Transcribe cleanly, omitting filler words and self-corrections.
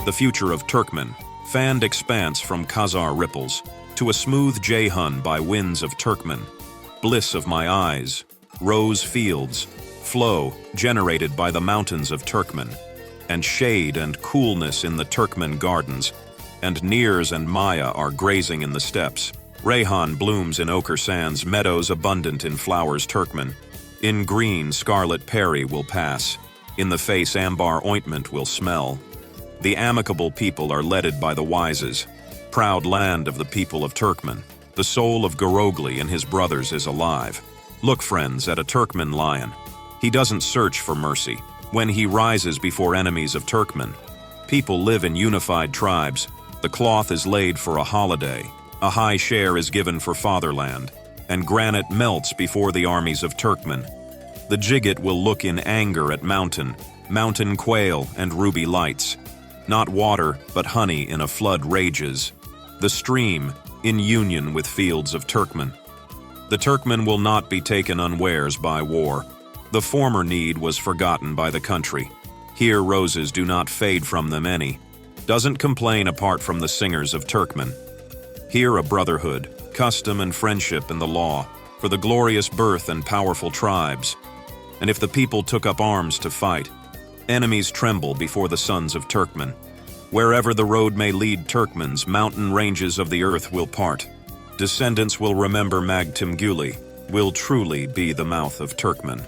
the future of Turkmen, fanned expanse from Khazar ripples, to a smooth Ceyhan by winds of Turkmen, bliss of my eyes, rose fields, flow generated by the mountains of Turkmen, and shade and coolness in the Turkmen gardens, and Nirs and Maya are grazing in the steppes. Rayhan blooms in ochre sands, meadows abundant in flowers Turkmen. In green, scarlet peri will pass. In the face, ambar ointment will smell. The amicable people are leaded by the wises. Proud land of the people of Turkmen. The soul of Gorogly and his brothers is alive. Look, friends, at a Turkmen lion. He doesn't search for mercy. When he rises before enemies of Turkmen, people live in unified tribes. The cloth is laid for a holiday. A high share is given for fatherland, and granite melts before the armies of Turkmen. The gigot will look in anger at mountain quail and ruby lights. Not water, but honey in a flood rages. The stream, in union with fields of Turkmen. The Turkmen will not be taken unawares by war. The former need was forgotten by the country. Here roses do not fade from them any. Doesn't complain apart from the singers of Turkmen. Here a brotherhood, custom and friendship in the law, for the glorious birth and powerful tribes. And if the people took up arms to fight, enemies tremble before the sons of Turkmen. Wherever the road may lead Turkmens, mountain ranges of the earth will part. Descendants will remember Magtymguly, will truly be the mouth of Turkmen.